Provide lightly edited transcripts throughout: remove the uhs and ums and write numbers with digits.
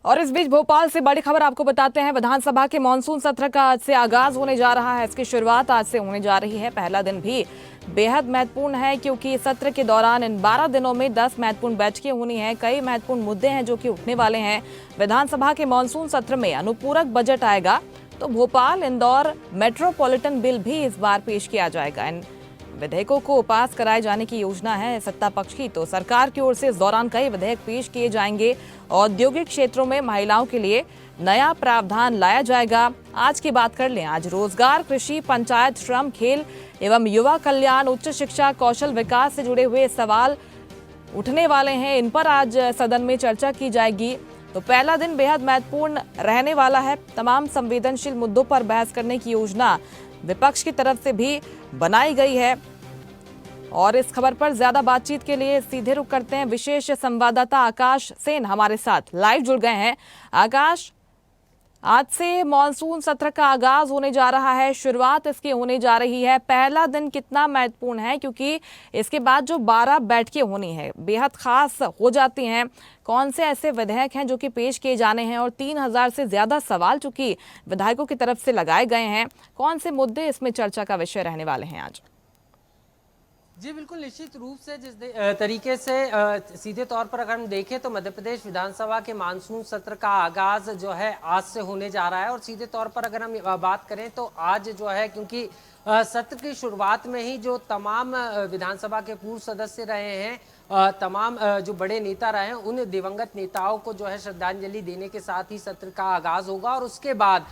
और इस बीच भोपाल से बड़ी खबर आपको बताते हैं। विधानसभा के मानसून सत्र का आज से आगाज होने जा रहा है। इसकी शुरुआत आज से होने जा रही है। पहला दिन भी बेहद महत्वपूर्ण है क्योंकि सत्र के दौरान इन 12 दिनों में 10 महत्वपूर्ण बैठकें होनी हैं। कई महत्वपूर्ण मुद्दे हैं जो कि उठने वाले हैं। विधानसभा के मानसून सत्र में अनुपूरक बजट आएगा तो भोपाल इंदौर मेट्रोपॉलिटन बिल भी इस बार पेश किया जाएगा। इन विधेयकों को पास कराए जाने की योजना है सत्ता पक्ष की। तो सरकार की ओर से इस दौरान कई विधेयक पेश किए जाएंगे। औद्योगिक क्षेत्रों में महिलाओं के लिए नया प्रावधान लाया जाएगा। आज की बात कर लें, आज रोजगार, कृषि, पंचायत, श्रम, खेल एवं युवा कल्याण, उच्च शिक्षा, कौशल विकास से जुड़े हुए सवाल उठने वाले हैं। इन पर आज सदन में चर्चा की जाएगी। तो पहला दिन बेहद महत्वपूर्ण रहने वाला है। तमाम संवेदनशील मुद्दों पर बहस करने की योजना विपक्ष की तरफ से भी बनाई गई है। और इस खबर पर ज्यादा बातचीत के लिए सीधे रुख करते हैं। विशेष संवाददाता आकाश सेन हमारे साथ लाइव जुड़ गए हैं। आकाश, आज से मॉनसून सत्र का आगाज होने जा रहा है, शुरुआत इसकी होने जा रही है। पहला दिन कितना महत्वपूर्ण है क्योंकि इसके बाद जो 12 बैठकें होनी है बेहद खास हो जाती हैं। कौन से ऐसे विधेयक हैं जो कि पेश किए जाने हैं और 3000 से ज्यादा सवाल चूंकि विधायकों की तरफ से लगाए गए हैं, कौन से मुद्दे इसमें चर्चा का विषय रहने वाले हैं आज? जी बिल्कुल, निश्चित रूप से जिस तरीके से सीधे तौर पर अगर हम देखें तो मध्य प्रदेश विधानसभा के मानसून सत्र का आगाज जो है आज से होने जा रहा है। और सीधे तौर पर अगर हम बात करें तो आज जो है, क्योंकि सत्र की शुरुआत में ही जो तमाम विधानसभा के पूर्व सदस्य रहे हैं, तमाम जो बड़े नेता रहे हैं, उन दिवंगत नेताओं को जो है श्रद्धांजलि देने के साथ ही सत्र का आगाज होगा। और उसके बाद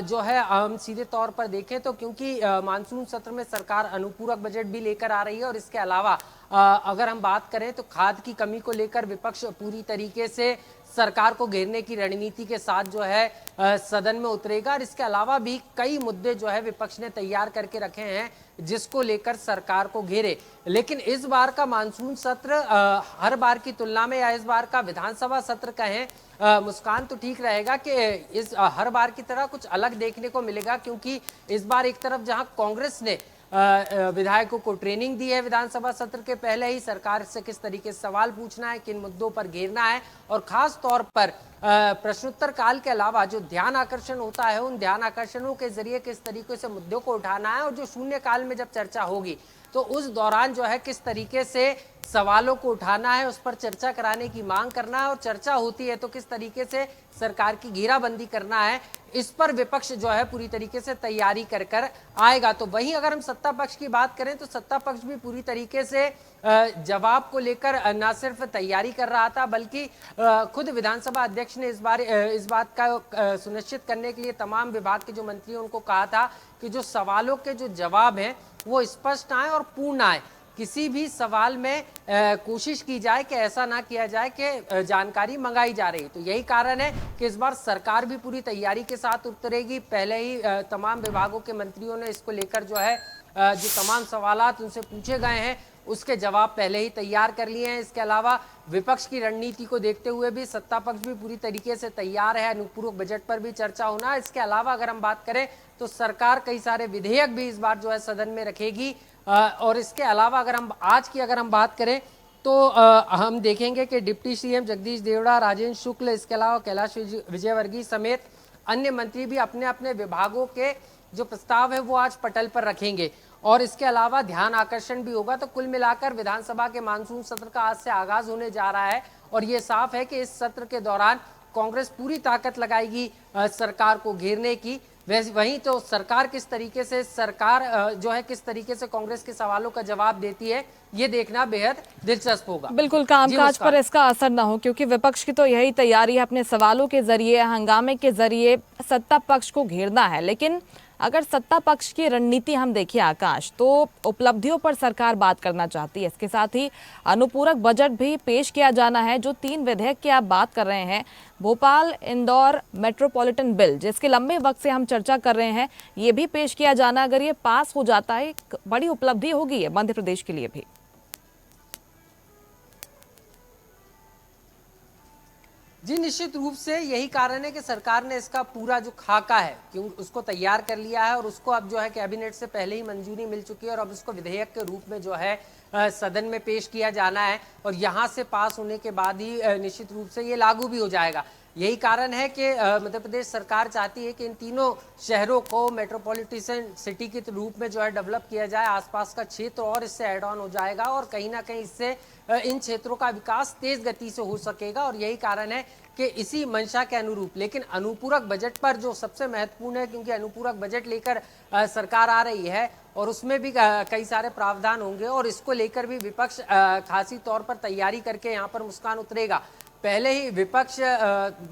जो है हम सीधे तौर पर देखें तो क्योंकि मानसून सत्र में सरकार अनुपूरक बजट भी लेकर आ रही है और इसके अलावा अगर हम बात करें तो खाद की कमी को लेकर विपक्ष पूरी तरीके से सरकार को घेरने की रणनीति के साथ जो है सदन में उतरेगा। और इसके अलावा भी कई मुद्दे जो है विपक्ष ने तैयार करके रखे हैं जिसको लेकर सरकार को घेरे। लेकिन इस बार का मानसून सत्र हर बार की तुलना में, या इस बार का विधानसभा सत्र कहें, मुस्कान तो ठीक रहेगा कि इस हर बार की तरह कुछ अलग देखने को मिलेगा। क्योंकि इस बार एक तरफ जहां कांग्रेस ने विधायकों को ट्रेनिंग दी है विधानसभा सत्र के पहले ही, सरकार से किस तरीके से सवाल पूछना है, किन मुद्दों पर घेरना है, और खास तौर पर प्रश्नोत्तर काल के अलावा जो ध्यान आकर्षण होता है, उन ध्यान आकर्षणों के जरिए किस तरीके से मुद्दों को उठाना है, और जो शून्य काल में जब चर्चा होगी तो उस दौरान जो है किस तरीके से सवालों को उठाना है, उस पर चर्चा कराने की मांग करना है, और चर्चा होती है तो किस तरीके से सरकार की घेराबंदी करना है, इस पर विपक्ष जो है पूरी तरीके से तैयारी कर कर आएगा। तो वहीं अगर हम सत्ता पक्ष की बात करें तो सत्ता पक्ष भी पूरी तरीके से जवाब को लेकर न सिर्फ तैयारी कर रहा था, बल्कि खुद विधानसभा अध्यक्ष ने इस बात का सुनिश्चित करने के लिए तमाम विभाग के जो मंत्री हैं उनको कहा था कि जो सवालों के जो जवाब हैं वो स्पष्ट आए और पूर्ण आए। किसी भी सवाल में कोशिश की जाए कि ऐसा ना किया जाए कि जानकारी मंगाई जा रही। तो यही कारण है कि इस बार सरकार भी पूरी तैयारी के साथ उतरेगी। पहले ही तमाम विभागों के मंत्रियों ने इसको लेकर जो है जो तमाम सवालात उनसे पूछे गए हैं उसके जवाब पहले ही तैयार कर लिए हैं। इसके अलावा विपक्ष की रणनीति को देखते हुए भी सत्ता पक्ष भी पूरी तरीके से तैयार है। अनुपूरक बजट पर भी चर्चा होना। इसके अलावा अगर हम बात करें तो सरकार कई सारे विधेयक भी इस बार जो है सदन में रखेगी। और इसके अलावा अगर हम बात करें तो हम देखेंगे कि डिप्टी सीएम जगदीश देवड़ा, राजेंद्र शुक्ल, इसके अलावा कैलाश विजयवर्गीय समेत अन्य मंत्री भी अपने अपने विभागों के जो प्रस्ताव है वो आज पटल पर रखेंगे। और इसके अलावा ध्यान आकर्षण भी होगा। तो कुल मिलाकर विधानसभा के मानसून सत्र का आज से आगाज होने जा रहा है। और ये साफ है कि इस सत्र के दौरान कांग्रेस पूरी ताकत लगाएगी सरकार को घेरने की। वहीं तो सरकार किस तरीके से जो है किस तरीके से कांग्रेस के सवालों का जवाब देती है, ये देखना बेहद दिलचस्प होगा। बिल्कुल, कामकाज पर इसका असर ना हो क्योंकि विपक्ष की तो यही तैयारी है, अपने सवालों के जरिए, हंगामे के जरिए सत्ता पक्ष को घेरना है। लेकिन अगर सत्ता पक्ष की रणनीति हम देखिए आकाश, तो उपलब्धियों पर सरकार बात करना चाहती है। इसके साथ ही अनुपूरक बजट भी पेश किया जाना है। जो 3 विधेयक की आप बात कर रहे हैं, भोपाल इंदौर मेट्रोपॉलिटन बिल, जिसके लंबे वक्त से हम चर्चा कर रहे हैं, ये भी पेश किया जाना। अगर ये पास हो जाता है, एक बड़ी उपलब्धि होगी ये मध्य प्रदेश के लिए भी। जी निश्चित रूप से यही कारण है कि सरकार ने इसका पूरा जो खाका है क्यों उसको तैयार कर लिया है। और उसको अब जो है कैबिनेट से पहले ही मंजूरी मिल चुकी है और अब उसको विधेयक के रूप में जो है सदन में पेश किया जाना है। और यहाँ से पास होने के बाद ही निश्चित रूप से ये लागू भी हो जाएगा। यही कारण है कि मध्य प्रदेश सरकार चाहती है कि इन तीनों शहरों को मेट्रोपॉलिटन सिटी के रूप में जो है डेवलप किया जाए। आसपास का क्षेत्र और इससे ऐड ऑन हो जाएगा और कहीं ना कहीं इससे इन क्षेत्रों का विकास तेज गति से हो सकेगा। और यही कारण है कि इसी मंशा के अनुरूप, लेकिन अनुपूरक बजट पर जो सबसे महत्वपूर्ण है, क्योंकि अनुपूरक बजट लेकर सरकार आ रही है और उसमें भी कई सारे प्रावधान होंगे और इसको लेकर भी विपक्ष खासी तौर पर तैयारी करके यहाँ पर मुस्कान उतरेगा। पहले ही विपक्ष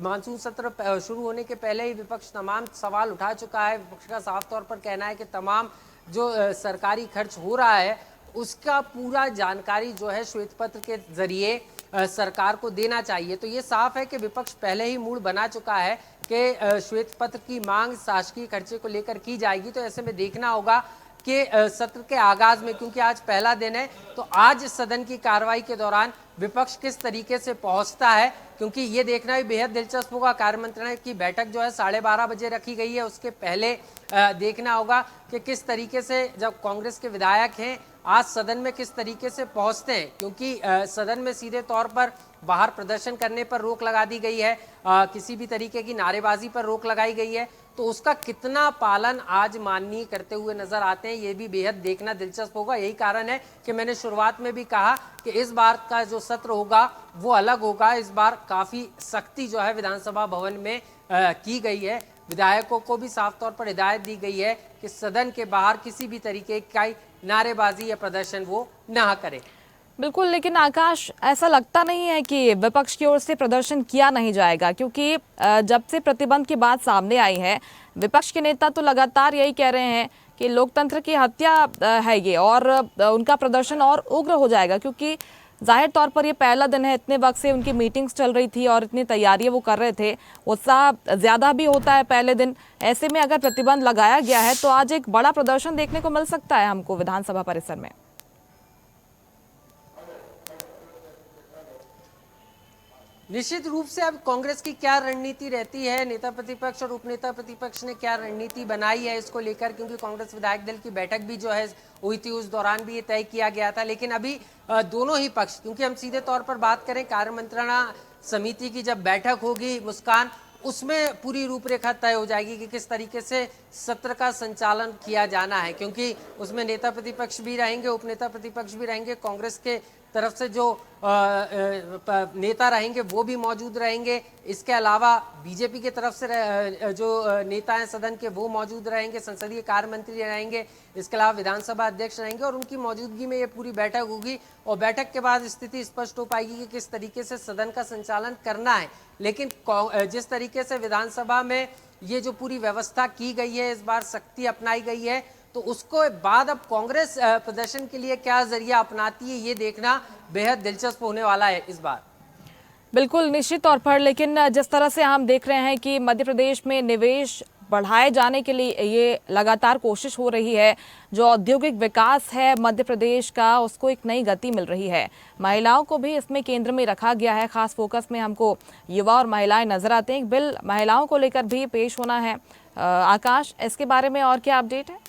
मानसून सत्र शुरू होने के पहले ही विपक्ष तमाम सवाल उठा चुका है। विपक्ष का साफ तौर पर कहना है कि तमाम जो सरकारी खर्च हो रहा है उसका पूरा जानकारी जो है श्वेत पत्र के जरिए सरकार को देना चाहिए। तो ये साफ है कि विपक्ष पहले ही मूड बना चुका है कि श्वेत पत्र की मांग शासकीय खर्चे को लेकर की जाएगी। तो ऐसे में देखना होगा कि सत्र के आगाज में, क्योंकि आज पहला दिन है, तो आज सदन की कार्रवाई के दौरान विपक्ष किस तरीके से पहुंचता है, क्योंकि ये देखना भी बेहद दिलचस्प होगा। कार्य मंत्रणा की बैठक जो है 12:30 बजे रखी गई है, उसके पहले देखना होगा कि किस तरीके से जब कांग्रेस के विधायक हैं आज सदन में किस तरीके से पहुंचते हैं, क्योंकि सदन में सीधे तौर पर बाहर प्रदर्शन करने पर रोक लगा दी गई है, किसी भी तरीके की नारेबाजी पर रोक लगाई गई है। तो उसका कितना पालन आज माननीय करते हुए नजर आते हैं, ये भी बेहद देखना दिलचस्प होगा। यही कारण है कि मैंने शुरुआत में भी कहा कि इस बार का जो सत्र होगा वो अलग होगा। इस बार काफी सख्ती जो है विधानसभा भवन में की गई है। विधायकों को भी साफ तौर पर हिदायत दी गई है कि सदन के बाहर किसी भी तरीके का नारेबाजी या प्रदर्शन वो ना करे। बिल्कुल, लेकिन आकाश, ऐसा लगता नहीं है कि विपक्ष की ओर से प्रदर्शन किया नहीं जाएगा, क्योंकि जब से प्रतिबंध की बात सामने आई है विपक्ष के नेता तो लगातार यही कह रहे हैं कि लोकतंत्र की हत्या है ये, और उनका प्रदर्शन और उग्र हो जाएगा, क्योंकि जाहिर तौर पर ये पहला दिन है, इतने वक्त से उनकी मीटिंग्स चल रही थी और इतनी तैयारियां वो कर रहे थे, उत्साह ज़्यादा भी होता है पहले दिन। ऐसे में अगर प्रतिबंध लगाया गया है तो आज एक बड़ा प्रदर्शन देखने को मिल सकता है हमको विधानसभा परिसर में। निश्चित रूप से अब कांग्रेस की क्या रणनीति रहती है, नेता प्रतिपक्ष और उपनेता प्रतिपक्ष ने क्या रणनीति बनाई है इसको लेकर, क्योंकि कांग्रेस विधायक दल की बैठक भी जो है हुई थी, उस दौरान भी ये तय किया गया था। लेकिन अभी दोनों ही पक्ष, क्योंकि हम सीधे तौर पर बात करें कार्य मंत्रणा समिति की जब बैठक होगी मुस्कान, उसमें पूरी रूपरेखा तय हो जाएगी कि किस तरीके से सत्र का संचालन किया जाना है, क्योंकि उसमें नेता प्रतिपक्ष भी रहेंगे, उपनेता प्रतिपक्ष भी रहेंगे, कांग्रेस के तरफ से जो नेता रहेंगे वो भी मौजूद रहेंगे। इसके अलावा बीजेपी के तरफ से जो नेता हैं सदन के वो मौजूद रहेंगे, संसदीय कार्य मंत्री रहेंगे, इसके अलावा विधानसभा अध्यक्ष रहेंगे और उनकी मौजूदगी में ये पूरी बैठक होगी और बैठक के बाद स्थिति स्पष्ट हो पाएगी कि किस तरीके से सदन का संचालन करना है। लेकिन जिस तरीके से विधानसभा में ये जो पूरी व्यवस्था की गई है, इस बार सख्ती अपनाई गई है, तो उसको बाद अब कांग्रेस प्रदर्शन के लिए क्या जरिया अपनाती है ये देखना बेहद दिलचस्प होने वाला है इस बार। बिल्कुल, निश्चित तौर पर। लेकिन जिस तरह से हम देख रहे हैं कि मध्य प्रदेश में निवेश बढ़ाए जाने के लिए ये लगातार कोशिश हो रही है, जो औद्योगिक विकास है मध्य प्रदेश का उसको एक नई गति मिल रही है। महिलाओं को भी इसमें केंद्र में रखा गया है, खास फोकस में हमको युवा और महिलाएं नजर आते हैं। एक बिल महिलाओं को लेकर भी पेश होना है। आकाश, इसके बारे में और क्या अपडेट है?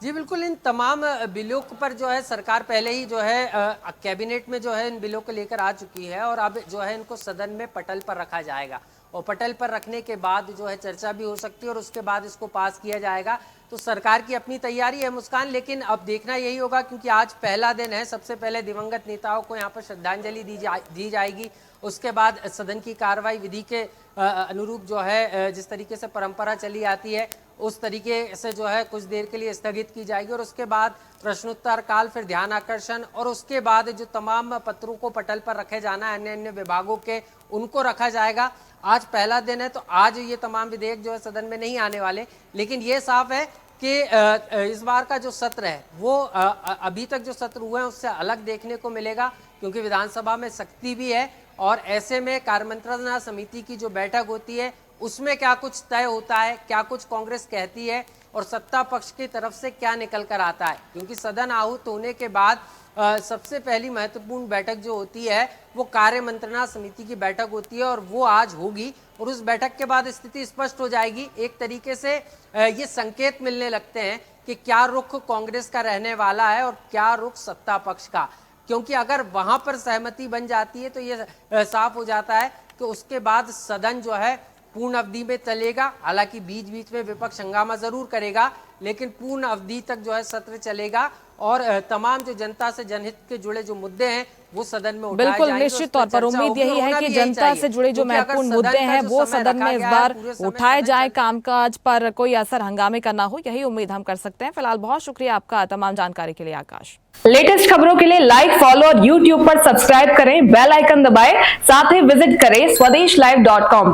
जी बिल्कुल, इन तमाम बिलों पर जो है सरकार पहले ही जो है कैबिनेट में जो है इन बिलों को लेकर आ चुकी है और अब जो है इनको सदन में पटल पर रखा जाएगा और पटल पर रखने के बाद जो है चर्चा भी हो सकती है और उसके बाद इसको पास किया जाएगा। तो सरकार की अपनी तैयारी है मुस्कान, लेकिन अब देखना यही होगा क्योंकि आज पहला दिन है। सबसे पहले दिवंगत नेताओं को यहाँ पर श्रद्धांजलि दी जाएगी, उसके बाद सदन की कार्रवाई विधि के अनुरूप जो है जिस तरीके से परंपरा चली आती है उस तरीके से जो है कुछ देर के लिए स्थगित की जाएगी और उसके बाद प्रश्नोत्तर काल, फिर ध्यान आकर्षण और उसके बाद जो तमाम पत्रों को पटल पर रखे जाना है अन्य अन्य विभागों के, उनको रखा जाएगा। आज पहला दिन है तो आज ये तमाम विधेयक जो है सदन में नहीं आने वाले, लेकिन ये साफ है कि इस बार का जो सत्र है वो अभी तक जो सत्र हुए हैं उससे अलग देखने को मिलेगा, क्योंकि विधानसभा में सख्ती भी है और ऐसे में कार्य मंत्रणा समिति की जो बैठक होती है उसमें क्या कुछ तय होता है, क्या कुछ कांग्रेस कहती है और सत्ता पक्ष की तरफ से क्या निकल कर आता है। क्योंकि सदन आहूत होने के बाद सबसे पहली महत्वपूर्ण बैठक जो होती है वो कार्य मंत्रणा समिति की बैठक होती है और वो आज होगी और उस बैठक के बाद स्थिति स्पष्ट हो जाएगी। एक तरीके से ये संकेत मिलने लगते हैं कि क्या रुख कांग्रेस का रहने वाला है और क्या रुख सत्ता पक्ष का। क्योंकि अगर वहां पर सहमति बन जाती है तो ये साफ हो जाता है कि उसके बाद सदन जो है पूर्ण अवधि में चलेगा। हालांकि बीच बीच में विपक्ष हंगामा जरूर करेगा, लेकिन पूर्ण अवधि तक जो है सत्र चलेगा और तमाम जो जनता से जनहित के जुड़े जो मुद्दे हैं वो सदन में उठाए बिल्कुल, जाएंगे। निश्चित तौर पर उम्मीद यही है कि जनता से जुड़े जो महत्वपूर्ण मुद्दे हैं वो सदन में इस बार उठाए जाए, कामकाज पर कोई असर हंगामे का ना हो, यही उम्मीद हम कर सकते हैं। फिलहाल बहुत शुक्रिया आपका तमाम जानकारी के लिए आकाश। लेटेस्ट खबरों के लिए लाइक, फॉलो और यूट्यूब पर सब्सक्राइब करें, बेल आइकन दबाएं, साथ ही विजिट करें swedishlive.com पर।